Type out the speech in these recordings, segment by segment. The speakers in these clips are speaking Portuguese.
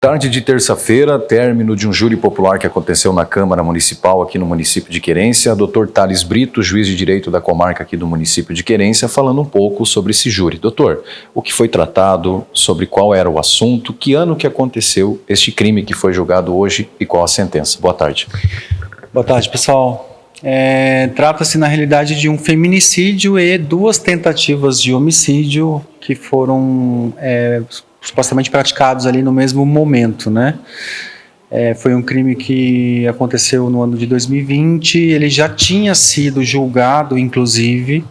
Tarde de terça-feira, término de um júri popular que aconteceu na Câmara Municipal aqui no município de Querência. Dr. Thales Brito, juiz de direito da comarca aqui do município de Querência, falando um pouco sobre esse júri. Doutor, o que foi tratado, sobre qual era o assunto, que ano que aconteceu este crime que foi julgado hoje e qual a sentença? Boa tarde. Boa tarde, pessoal. Trata-se, na realidade, de um feminicídio e duas tentativas de homicídio que foram supostamente praticados ali no mesmo momento, né? Foi um crime que aconteceu no ano de 2020, ele já tinha sido julgado, inclusive,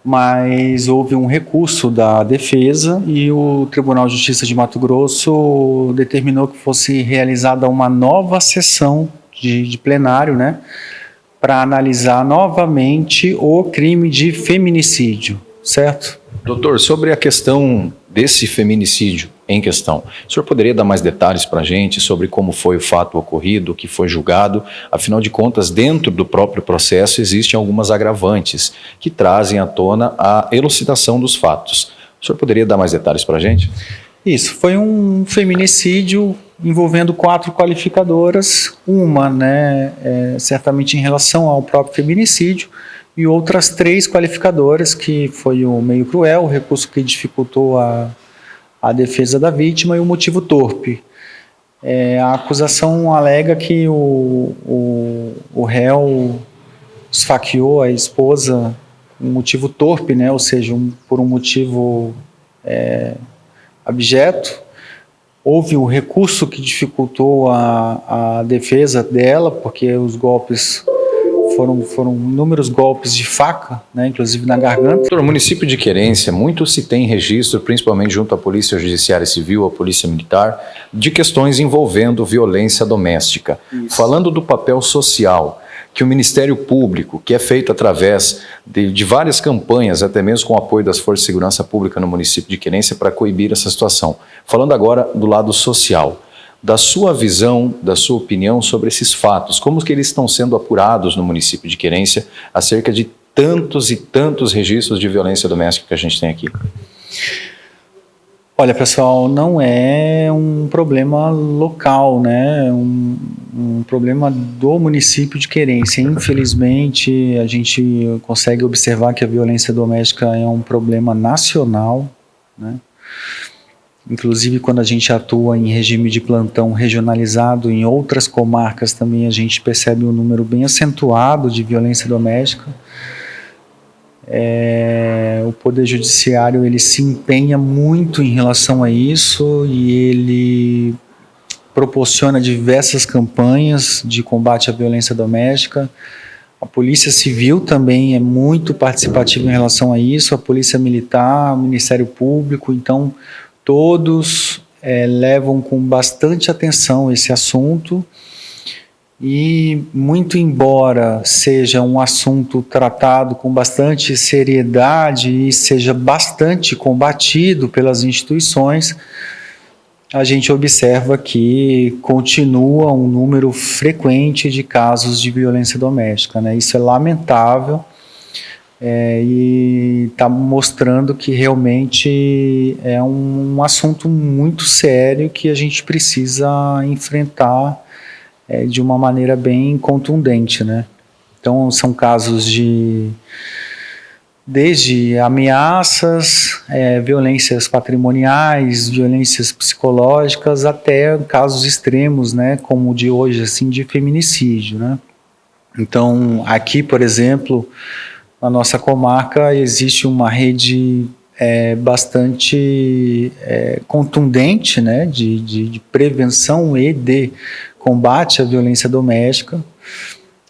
mas houve um recurso da defesa e o Tribunal de Justiça de Mato Grosso determinou que fosse realizada uma nova sessão de plenário, né, para analisar novamente o crime de feminicídio, certo? Doutor, sobre a questão desse feminicídio em questão, o senhor poderia dar mais detalhes para a gente sobre como foi o fato ocorrido, o que foi julgado? Afinal de contas, dentro do próprio processo existem algumas agravantes que trazem à tona a elucidação dos fatos. O senhor poderia dar mais detalhes para a gente? Isso, foi um feminicídio envolvendo 4 qualificadoras, uma, né, certamente em relação ao próprio feminicídio, e outras 3 qualificadoras, que foi o meio cruel, o recurso que dificultou a defesa da vítima e o motivo torpe. A acusação alega que o réu esfaqueou a esposa um motivo torpe, né, ou seja, por um motivo abjeto. Houve o recurso que dificultou a defesa dela, porque os golpes foram inúmeros golpes de faca, né, inclusive na garganta. Doutor, no município de Querência, muito se tem registro, principalmente junto à Polícia Judiciária Civil, à Polícia Militar, de questões envolvendo violência doméstica. Isso. Falando do papel social que o Ministério Público, que é feito através de várias campanhas, até mesmo com o apoio das Forças de Segurança Pública no município de Querência, para coibir essa situação. Falando agora do lado social, da sua visão, da sua opinião sobre esses fatos, como que eles estão sendo apurados no município de Querência acerca de tantos e tantos registros de violência doméstica que a gente tem aqui? Olha, pessoal, não é um problema local, né? Um problema do município de Querência. Infelizmente, a gente consegue observar que a violência doméstica é um problema nacional, né? Inclusive, quando a gente atua em regime de plantão regionalizado em outras comarcas também, a gente percebe um número bem acentuado de violência doméstica. O Poder Judiciário, ele se empenha muito em relação a isso e ele proporciona diversas campanhas de combate à violência doméstica. A Polícia Civil também é muito participativa em relação a isso, a Polícia Militar, o Ministério Público, então todos levam com bastante atenção esse assunto. E, muito embora seja um assunto tratado com bastante seriedade e seja bastante combatido pelas instituições, a gente observa que continua um número frequente de casos de violência doméstica, né? Isso é lamentável e está mostrando que realmente é um assunto muito sério que a gente precisa enfrentar de uma maneira bem contundente, né? Então, são casos desde ameaças, violências patrimoniais, violências psicológicas, até casos extremos, né? Como o de hoje, assim, de feminicídio, né? Então, aqui, por exemplo, na nossa comarca, existe uma rede bastante contundente, né? De prevenção e de combate à violência doméstica.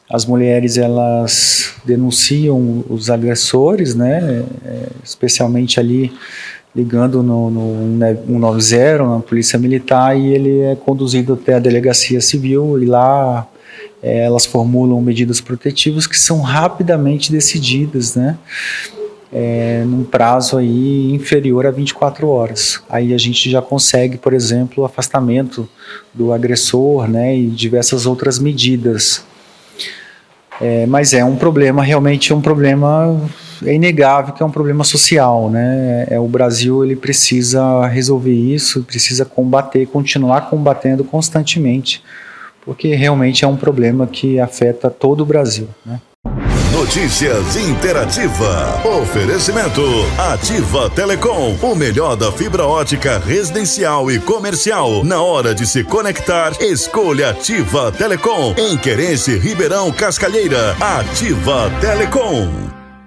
As mulheres, elas denunciam os agressores, né, especialmente ali ligando no 190, na Polícia Militar, e ele é conduzido até a Delegacia Civil e lá elas formulam medidas protetivas que são rapidamente decididas, né, num prazo aí inferior a 24 horas. Aí a gente já consegue, por exemplo, o afastamento do agressor, né, e diversas outras medidas. Mas é um problema, realmente é um problema é inegável que é um problema social, né? O Brasil, ele precisa resolver isso, precisa continuar combatendo constantemente, porque realmente é um problema que afeta todo o Brasil, né? Notícias Interativa. Oferecimento Ativa Telecom. O melhor da fibra ótica residencial e comercial. Na hora de se conectar, escolha Ativa Telecom. Em Querência, Ribeirão, Cascalheira. Ativa Telecom.